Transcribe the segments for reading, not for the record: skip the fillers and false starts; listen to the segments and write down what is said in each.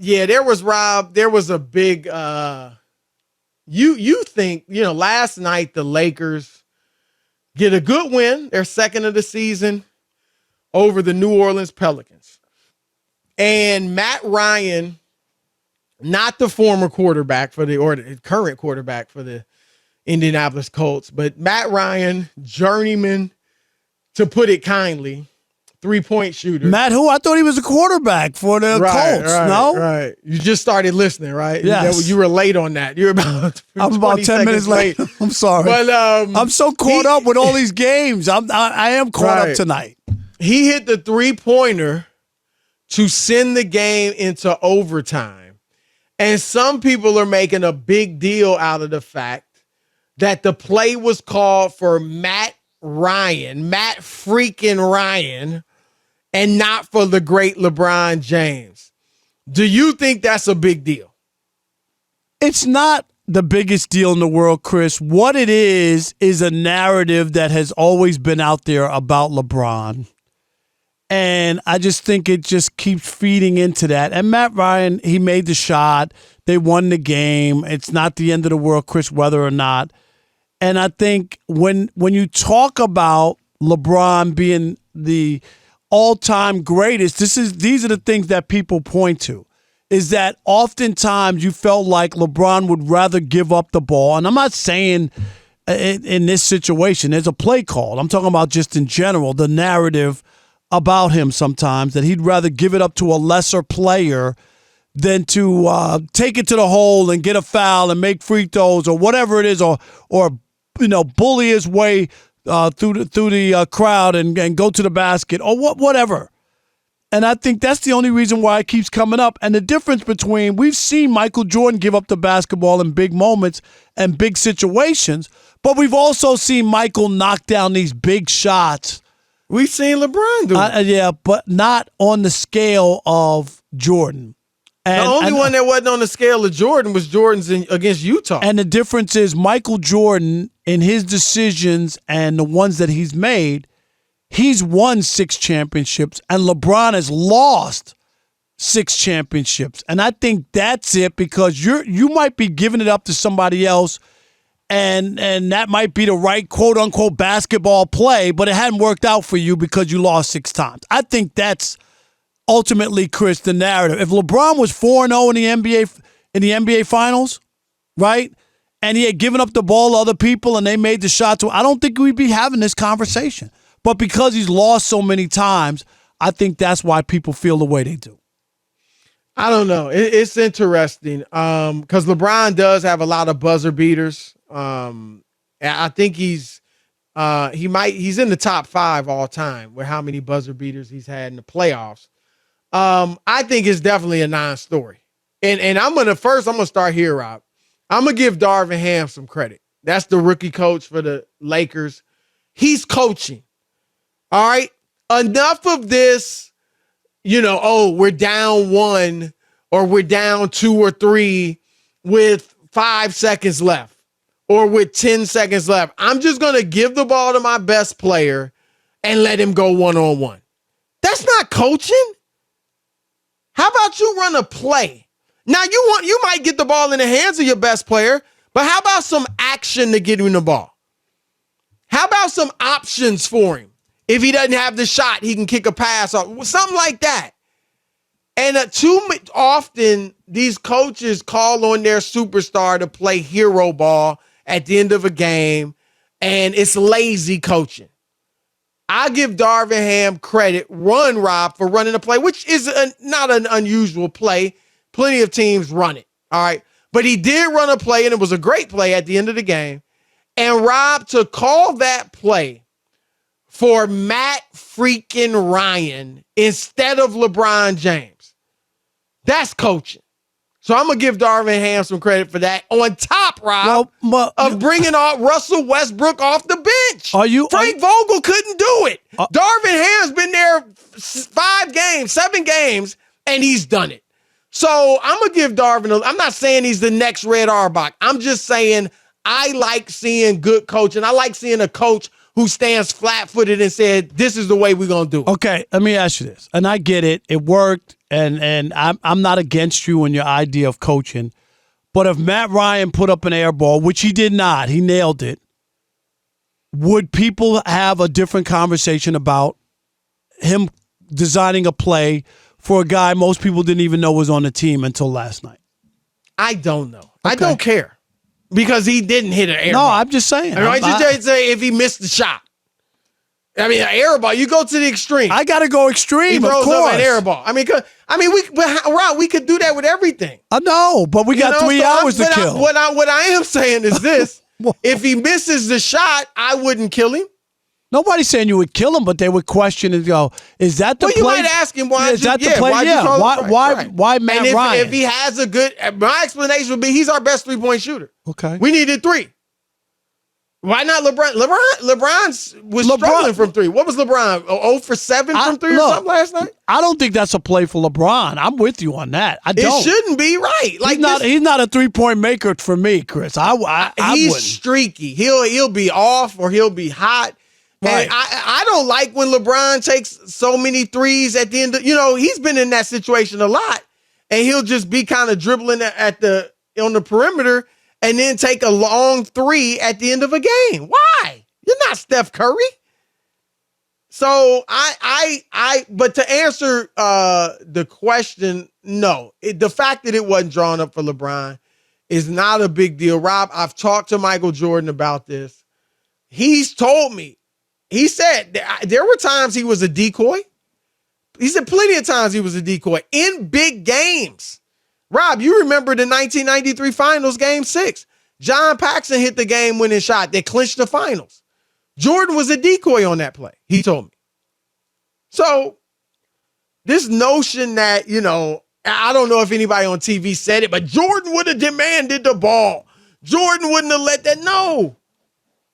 Yeah, there was a big you think, last night the Lakers get a good win, their second of the season over the New Orleans Pelicans. And Matt Ryan, not the former quarterback or the current quarterback for the Indianapolis Colts, but Matt Ryan, journeyman, to put it kindly, 3-point shooter. Matt, who? I thought he was a quarterback for the Colts. No? Right. You just started listening, right? Yes. You were late on that. You're about I'm about 10 minutes late. I'm sorry. But I'm so caught up with all these games. I am caught up tonight. He hit the 3-pointer to send the game into overtime. And some people are making a big deal out of the fact that the play was called for Matt freaking Ryan, and not for the great LeBron James. Do you think that's a big deal? It's not the biggest deal in the world, Chris. What it is a narrative that has always been out there about LeBron. And I just think it just keeps feeding into that. And Matt Ryan, he made the shot. They won the game. It's not the end of the world, Chris, whether or not. And I think when you talk about LeBron being the all-time greatest, these are the things that people point to, is that oftentimes you felt like LeBron would rather give up the ball. And I'm not saying in this situation, there's a play call. I'm talking about just in general, the narrative about him sometimes, that he'd rather give it up to a lesser player than to take it to the hole and get a foul and make free throws or whatever it is, or bully his way through the crowd and go to the basket or whatever. And I think that's the only reason why it keeps coming up. And the difference between, we've seen Michael Jordan give up the basketball in big moments and big situations, but we've also seen Michael knock down these big shots. We've seen LeBron do it. Yeah, but not on the scale of Jordan. The only one that wasn't on the scale of Jordan was Jordan's against Utah. And the difference is Michael Jordan, in his decisions and the ones that he's made, he's won 6 championships, and LeBron has lost 6 championships. And I think that's it, because you might be giving it up to somebody else, and that might be the right quote-unquote basketball play, but it hadn't worked out for you because you lost 6 times. I think that's ultimately, Chris, the narrative. If LeBron was 4-0 in the NBA Finals, right, and he had given up the ball to other people and they made the shot I don't think we'd be having this conversation. But because he's lost so many times, I think that's why people feel the way they do. I don't know. It's interesting because LeBron does have a lot of buzzer beaters. I think he's in the top 5 all time with how many buzzer beaters he's had in the playoffs. I think it's definitely a non-story. And I'm going to start here, Rob. I'm going to give Darvin Ham some credit. That's the rookie coach for the Lakers. He's coaching. All right. Enough of this, we're down 1 or we're down 2 or 3 with 5 seconds left or with 10 seconds left. I'm just going to give the ball to my best player and let him go one-on-one. That's not coaching. How about you run a play? Now, you might get the ball in the hands of your best player, but how about some action to get him the ball? How about some options for him? If he doesn't have the shot, he can kick a pass or something like that. And too often, these coaches call on their superstar to play hero ball at the end of a game, and it's lazy coaching. I give Darvin Ham credit, Rob, for running a play, which is not an unusual play. Plenty of teams run it, all right? But he did run a play, and it was a great play at the end of the game. And Rob, to call that play for Matt freaking Ryan instead of LeBron James, that's coaching. So I'm going to give Darvin Ham some credit for that. On top, Rob, of bringing Russell Westbrook off the bench. Frank Vogel couldn't do it. Darvin Ham's been there 7 games, and he's done it. So I'm going to give Darvin I'm not saying he's the next Red Auerbach. I'm just saying I like seeing good coaching. I like seeing a coach who stands flat-footed and said, this is the way we're going to do it. Okay, let me ask you this. And I get it. It worked. and I'm not against you and your idea of coaching, but if Matt Ryan put up an air ball, which he did not, he nailed it, would people have a different conversation about him designing a play for a guy most people didn't even know was on the team until last night? I don't know. Okay. I don't care because he didn't hit an air ball. No, I'm just saying. I just say if he missed the shot. I mean, an air ball, you go to the extreme. I got to go extreme, he of throws course. up an air ball. Rob, we could do that with everything. I know, but we got 3 hours to kill. What I am saying is this. If he misses the shot, I wouldn't kill him. Nobody's saying you would kill him, but they would question and go, "Is that the play?" Well, you might ask him why. Is that the play? Yeah. Why Matt and Ryan? If he has a good, my explanation would be he's our best 3-point shooter. Okay. We needed 3. Why not LeBron? LeBron struggling from 3. What was LeBron? 0 for 7 from 3 or something last night? I don't think that's a play for LeBron. I'm with you on that. I don't. It shouldn't be right. Like he's not a 3-point maker for me, Chris. He's wouldn't. streaky. He'll be off or he'll be hot. Right. And I don't like when LeBron takes so many threes at the end of, he's been in that situation a lot. And he'll just be kind of dribbling on the perimeter and then take a long 3 at the end of a game. Why? You're not Steph Curry. So but to answer the question, no. The fact that it wasn't drawn up for LeBron is not a big deal. Rob, I've talked to Michael Jordan about this. He's told me, he said there were times he was a decoy. He said plenty of times he was a decoy in big games. Rob, you remember the 1993 Finals, Game 6. John Paxson hit the game-winning shot that clinched the finals. Jordan was a decoy on that play, he told me. So this notion that, I don't know if anybody on TV said it, but Jordan would have demanded the ball. Jordan wouldn't have let that. No.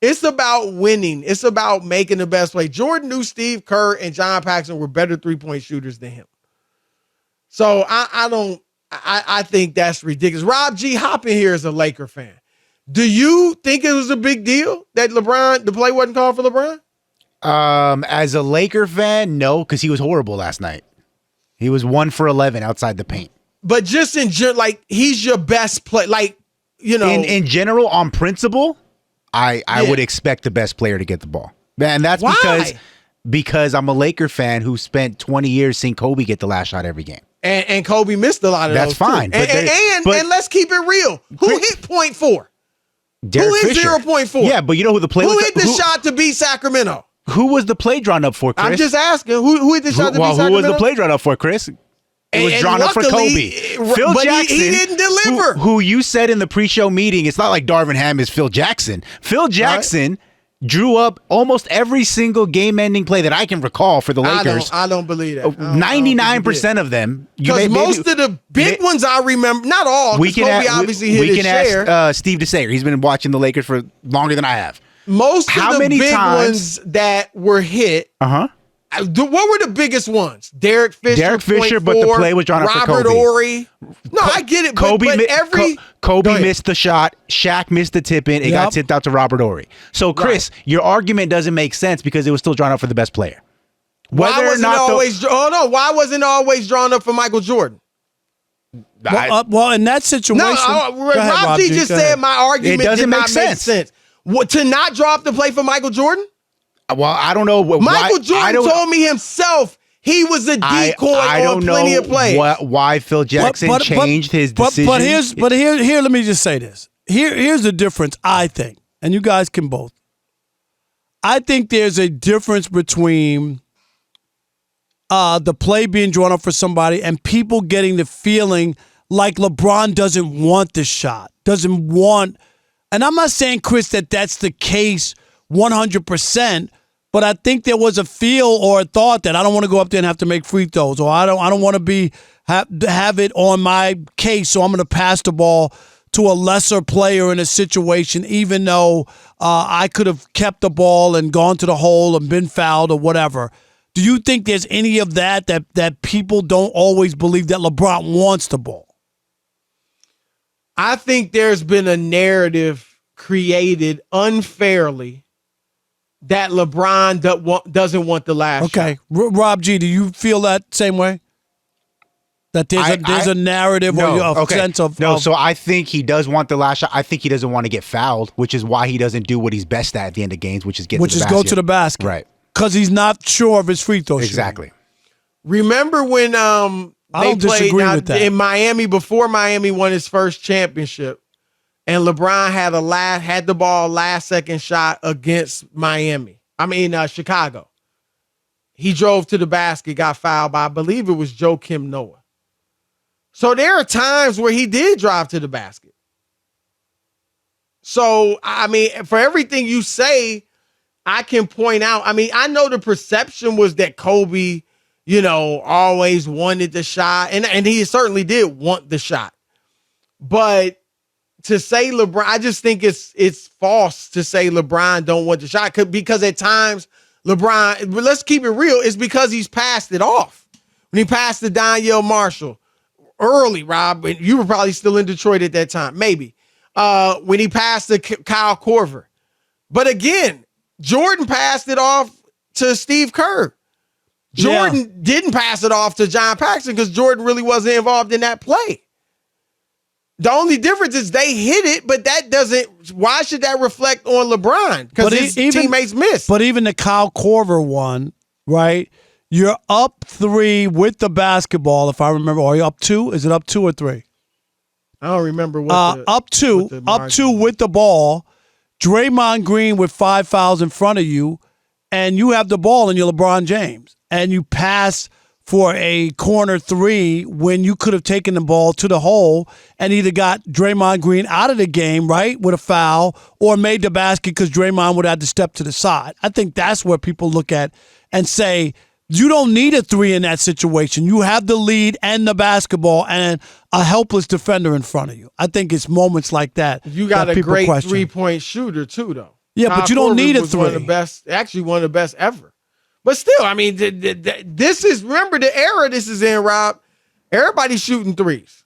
It's about winning. It's about making the best play. Jordan knew Steve Kerr and John Paxson were better 3-point shooters than him. So I think that's ridiculous. Rob G. Hoppin here is a Laker fan. Do you think it was a big deal that the play wasn't called for LeBron? As a Laker fan, no, because he was horrible last night. He was 1 for 11 outside the paint. But just he's your best play. In general, on principle, I would expect the best player to get the ball. And that's because I'm a Laker fan who spent 20 years seeing Kobe get the last shot every game. And Kobe missed a lot of those. That's fine. Too. And let's keep it real. Who hit .4? Derek Who hit Fisher. 0.4? Yeah, but you know who the play was? Who hit the shot to beat Sacramento? Who was the play drawn up for, Chris? I'm just asking. Who hit the shot to beat Sacramento? Who was the play drawn up for, Chris? It was drawn up for Kobe. Phil Jackson, he didn't deliver. Who you said in the pre-show meeting, it's not like Darvin Ham is Phil Jackson. Phil Jackson drew up almost every single game-ending play that I can recall for the Lakers. I don't believe that. 99% of them. Because most of the big ones I remember, not all, because Kobe obviously hit his share. We can ask Steve DeSayer. He's been watching the Lakers for longer than I have. Most of the big ones that were hit, what were the biggest ones? Derek Fisher, but the play was drawn up for Kobe. Robert Horry. No, I get it. Kobe missed the shot. Shaq missed the tip in. It got tipped out to Robert Horry. So, Chris, your argument doesn't make sense because it was still drawn up for the best player. Why wasn't it always drawn up for Michael Jordan? Well, in that situation, Rob G just said my argument did not make sense. To not drop the play for Michael Jordan? Well, I don't know. Michael Jordan told me himself he was a decoy on plenty of plays. Why Phil Jackson changed his decision. But here, let me just say this. Here's the difference, I think, and you guys can both. I think there's a difference between the play being drawn up for somebody and people getting the feeling like LeBron doesn't want the shot, and I'm not saying, Chris, that that's the case 100%, but I think there was a feel or a thought that I don't want to go up there and have to make free throws, or I don't want to have it on my case, so I'm going to pass the ball to a lesser player in a situation, even though I could have kept the ball and gone to the hole and been fouled or whatever. Do you think there's any of that people don't always believe that LeBron wants the ball? I think there's been a narrative created unfairly that LeBron doesn't want the last shot. Rob G, do you feel that same way? That there's a narrative or a sense of no. So I think he does want the last shot. I think he doesn't want to get fouled, which is why he doesn't do what he's best at the end of games, which is go to the basket, right? Because he's not sure of his free throw. Exactly. Shooting. Remember when they played with that. in Miami before Miami won his first championship, and LeBron had the ball last second shot against Chicago. He drove to the basket, got fouled by, I believe it was Joakim Noah. So there are times where he did drive to the basket. So, I mean, for everything you say, I can point out. I mean, I know the perception was that Kobe, always wanted the shot. And he certainly did want the shot. But to say LeBron, I just think it's false to say LeBron don't want the shot. Because at times, LeBron, let's keep it real, it's because he's passed it off. When he passed to Donyell Marshall, early, Rob, and you were probably still in Detroit at that time, maybe. When he passed to Kyle Korver. But again, Jordan passed it off to Steve Kerr. Jordan didn't pass it off to John Paxson because Jordan really wasn't involved in that play. The only difference is they hit it, but why should that reflect on LeBron? Because his teammates missed. But even the Kyle Korver one, right? You're up 3 with the basketball, if I remember. Are you up 2? Is it up 2 or 3? I don't remember up 2 with the ball. Draymond Green with 5 fouls in front of you, and you have the ball and you're LeBron James. And you pass for a corner 3 when you could have taken the ball to the hole and either got Draymond Green out of the game, right, with a foul, or made the basket because Draymond would have to step to the side. I think that's where people look at and say, you don't need a 3 in that situation. You have the lead and the basketball and a helpless defender in front of you. I think it's moments like that. You got a great 3-point shooter, too, though. Yeah, but you don't need a 3. One of the best ever. But still, I mean, this is, remember the era this is in, Rob. Everybody's shooting threes.